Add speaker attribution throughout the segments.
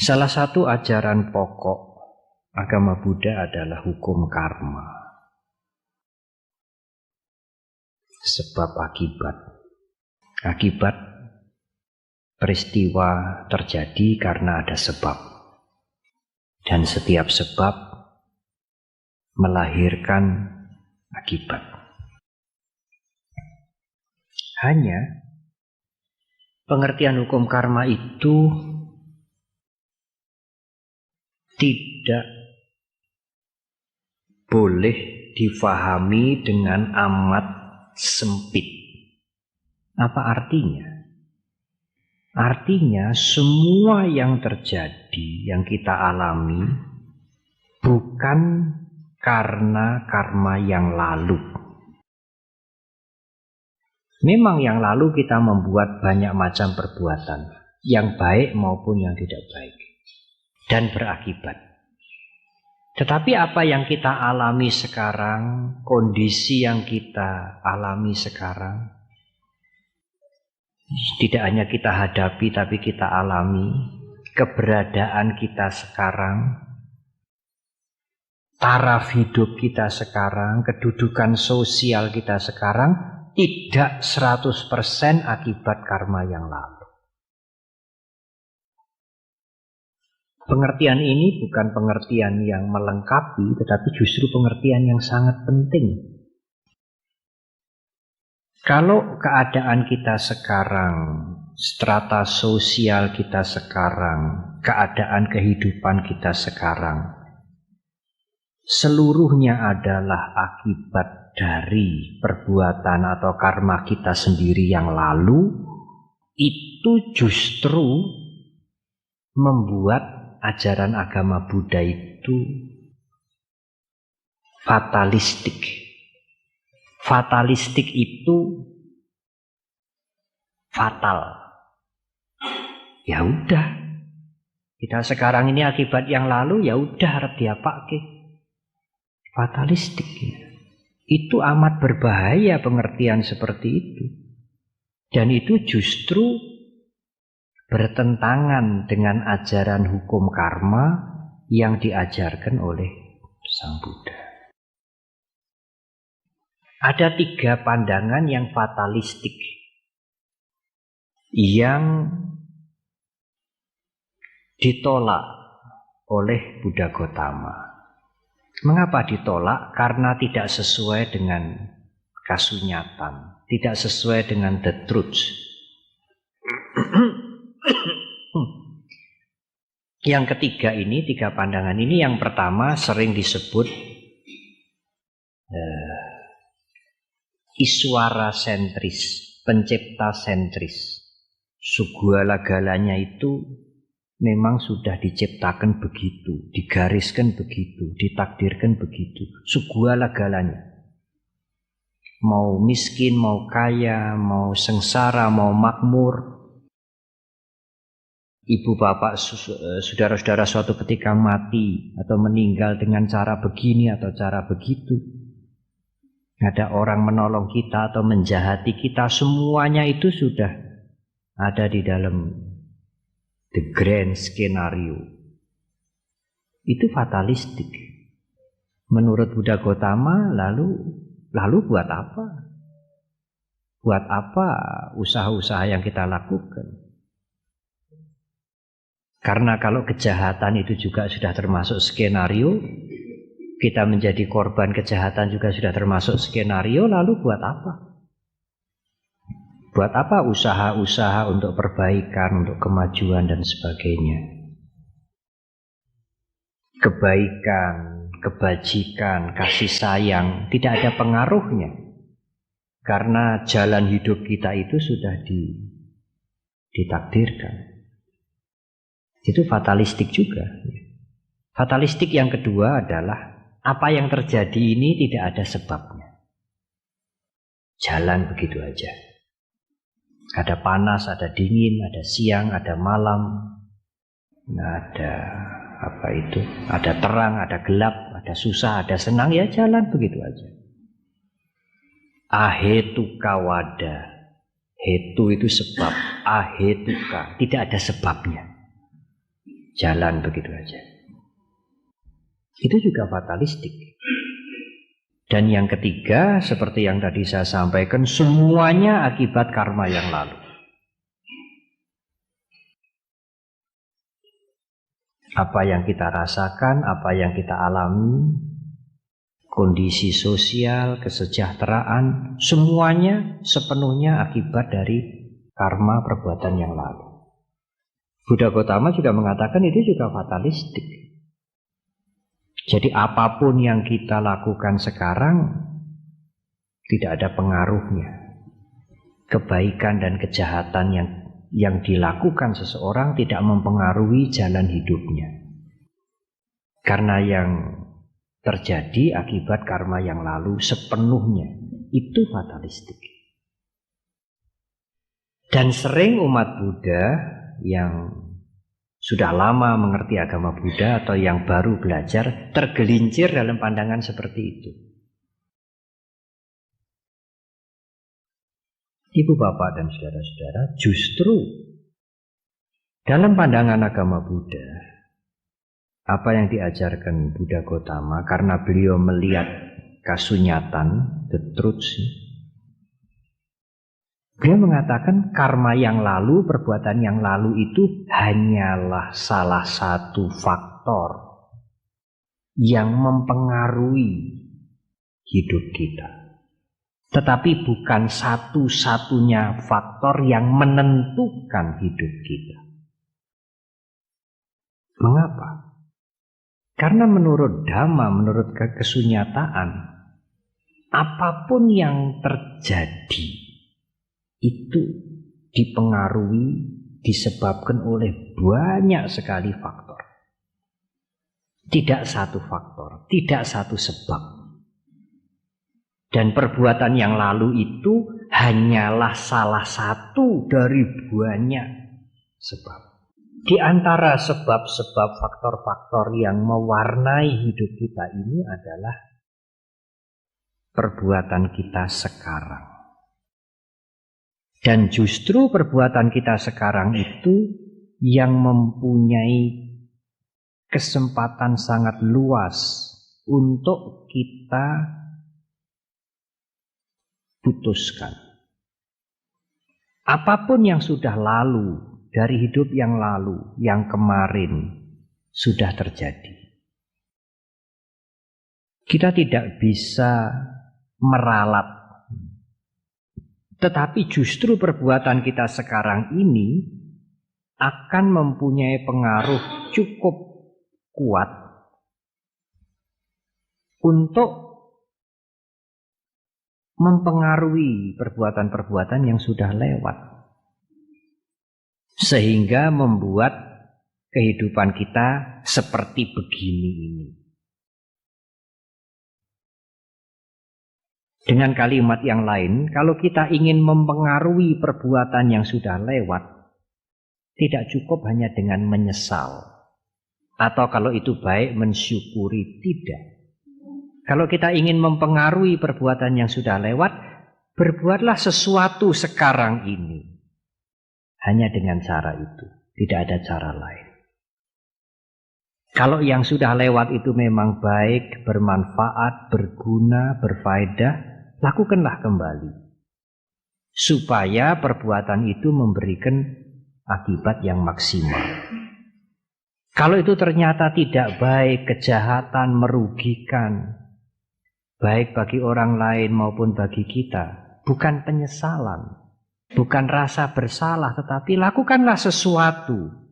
Speaker 1: Salah satu ajaran pokok agama Buddha adalah hukum karma. Sebab akibat. Akibat peristiwa terjadi karena ada sebab. Dan setiap sebab melahirkan akibat. Hanya pengertian hukum karma itu tidak boleh difahami dengan amat sempit. Apa artinya? Artinya semua yang terjadi, yang kita alami bukan karena karma yang lalu. Memang yang lalu kita membuat banyak macam perbuatan, yang baik maupun yang tidak baik, dan berakibat. Tetapi apa yang kita alami sekarang, kondisi yang kita alami sekarang, tidak hanya kita hadapi tapi kita alami, keberadaan kita sekarang, taraf hidup kita sekarang, kedudukan sosial kita sekarang, tidak 100% akibat karma yang lalu. Pengertian ini bukan pengertian yang melengkapi, tetapi justru pengertian yang sangat penting. Kalau keadaan kita sekarang, strata sosial kita sekarang, keadaan kehidupan kita sekarang, seluruhnya adalah akibat dari perbuatan atau karma kita sendiri yang lalu, itu justru membuat ajaran agama Buddha itu fatalistik. Fatalistik itu fatal. Ya udah, kita sekarang ini akibat yang lalu, ya udah harap diapake. Fatalistik. Itu amat berbahaya pengertian seperti itu. Dan itu justru bertentangan dengan ajaran hukum karma yang diajarkan oleh Sang Buddha. Ada 3 pandangan yang fatalistik yang ditolak oleh Buddha Gautama. Mengapa ditolak? Karena tidak sesuai dengan kasunyatan, tidak sesuai dengan the truth. Yang ketiga ini, 3 pandangan ini, yang pertama sering disebut Iswara sentris, pencipta sentris. Segala-galanya itu memang sudah diciptakan begitu, digariskan begitu, ditakdirkan begitu. Segala-galanya. Mau miskin, mau kaya, mau sengsara, mau makmur, ibu bapak saudara-saudara suatu ketika mati atau meninggal dengan cara begini atau cara begitu, ada orang menolong kita atau menjahati kita, semuanya itu sudah ada di dalam the grand skenario. Itu fatalistik. Menurut Buddha Gautama, lalu buat apa? Buat apa usaha-usaha yang kita lakukan? Karena kalau kejahatan itu juga sudah termasuk skenario, kita menjadi korban kejahatan juga sudah termasuk skenario, lalu buat apa? Buat apa usaha-usaha untuk perbaikan, untuk kemajuan dan sebagainya? Kebaikan, kebajikan, kasih sayang tidak ada pengaruhnya. Karena jalan hidup kita itu sudah ditakdirkan. Itu fatalistik juga. Fatalistik yang kedua adalah apa yang terjadi ini tidak ada sebabnya. Jalan begitu aja. Ada panas, ada dingin, ada siang, ada malam, ada ada terang, ada gelap, ada susah, ada senang, ya jalan begitu aja. Ahetuka wada. Hetu itu sebab, ahetuka, tidak ada sebabnya. jalan begitu aja. Itu juga fatalistik. Dan yang ketiga, seperti yang tadi saya sampaikan, semuanya akibat karma yang lalu. Apa yang kita rasakan, apa yang kita alami, kondisi sosial, kesejahteraan, semuanya sepenuhnya akibat dari karma perbuatan yang lalu. Buddha Gautama juga mengatakan itu juga fatalistik. Jadi apapun yang kita lakukan sekarang tidak ada pengaruhnya. Kebaikan dan kejahatan yang dilakukan seseorang tidak mempengaruhi jalan hidupnya. Karena yang terjadi akibat karma yang lalu sepenuhnya itu fatalistik. Dan sering umat Buddha yang sudah lama mengerti agama Buddha atau yang baru belajar tergelincir dalam pandangan seperti itu. Ibu bapak dan saudara-saudara, justru dalam pandangan agama Buddha, apa yang diajarkan Buddha Gautama, karena beliau melihat kasunyatan, the truth, beliau mengatakan karma yang lalu, perbuatan yang lalu itu hanyalah salah satu faktor yang mempengaruhi hidup kita. Tetapi bukan satu-satunya faktor yang menentukan hidup kita. Mengapa? Karena menurut Dhamma, menurut kesunyataan, apapun yang terjadi itu dipengaruhi, disebabkan oleh banyak sekali faktor. Tidak satu faktor, tidak satu sebab. Dan perbuatan yang lalu itu hanyalah salah satu dari banyak sebab. Di antara sebab-sebab faktor-faktor yang mewarnai hidup kita ini adalah perbuatan kita sekarang. Dan justru perbuatan kita sekarang itu yang mempunyai kesempatan sangat luas untuk kita putuskan. Apapun yang sudah lalu dari hidup yang lalu, yang kemarin sudah terjadi. Kita tidak bisa meralat. Tetapi justru perbuatan kita sekarang ini akan mempunyai pengaruh cukup kuat untuk mempengaruhi perbuatan-perbuatan yang sudah lewat. Sehingga membuat kehidupan kita seperti begini ini. Dengan kalimat yang lain, kalau kita ingin mempengaruhi perbuatan yang sudah lewat, tidak cukup hanya dengan menyesal. Atau kalau itu baik, mensyukuri, tidak. Kalau kita ingin mempengaruhi perbuatan yang sudah lewat, berbuatlah sesuatu sekarang ini. Hanya dengan cara itu, tidak ada cara lain. Kalau yang sudah lewat itu memang baik, bermanfaat, berguna, berfaedah, lakukanlah kembali. Supaya perbuatan itu memberikan akibat yang maksimal. Kalau itu ternyata tidak baik, kejahatan, merugikan, baik bagi orang lain maupun bagi kita, bukan penyesalan, bukan rasa bersalah, tetapi lakukanlah sesuatu.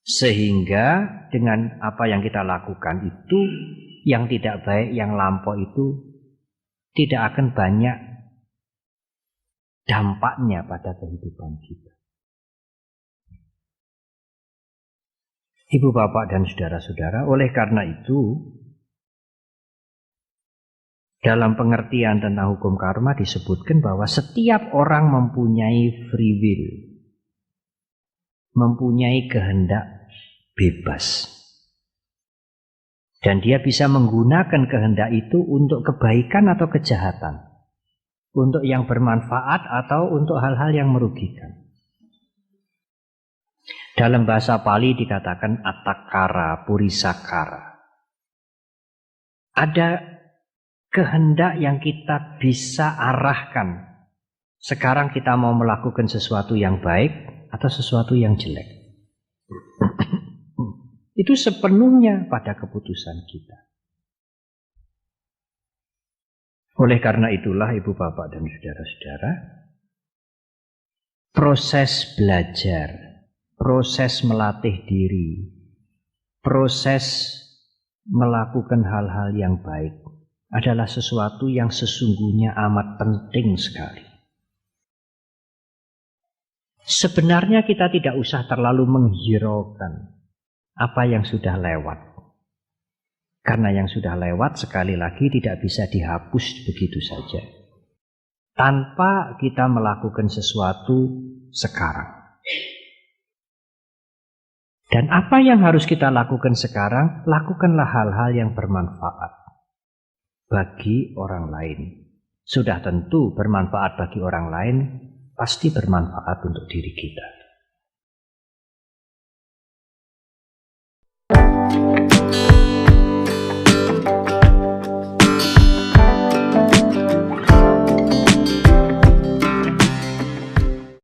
Speaker 1: Sehingga dengan apa yang kita lakukan itu, yang tidak baik, yang lampau itu tidak akan banyak dampaknya pada kehidupan kita. Ibu bapak dan saudara-saudara, oleh karena itu, dalam pengertian tentang hukum karma disebutkan bahwa setiap orang mempunyai free will, mempunyai kehendak bebas. Dan dia bisa menggunakan kehendak itu untuk kebaikan atau kejahatan, untuk yang bermanfaat atau untuk hal-hal yang merugikan. Dalam bahasa Pali dikatakan atakara, purisakara. Ada kehendak yang kita bisa arahkan. Sekarang kita mau melakukan sesuatu yang baik atau sesuatu yang jelek. Itu sepenuhnya pada keputusan kita. Oleh karena itulah Ibu Bapak dan Saudara-saudara, proses belajar, proses melatih diri, proses melakukan hal-hal yang baik adalah sesuatu yang sesungguhnya amat penting sekali. Sebenarnya kita tidak usah terlalu menghiraukan apa yang sudah lewat. Karena yang sudah lewat sekali lagi tidak bisa dihapus begitu saja. Tanpa kita melakukan sesuatu sekarang. Dan apa yang harus kita lakukan sekarang? Lakukanlah hal-hal yang bermanfaat bagi orang lain. Sudah tentu bermanfaat bagi orang lain, pasti bermanfaat untuk diri kita.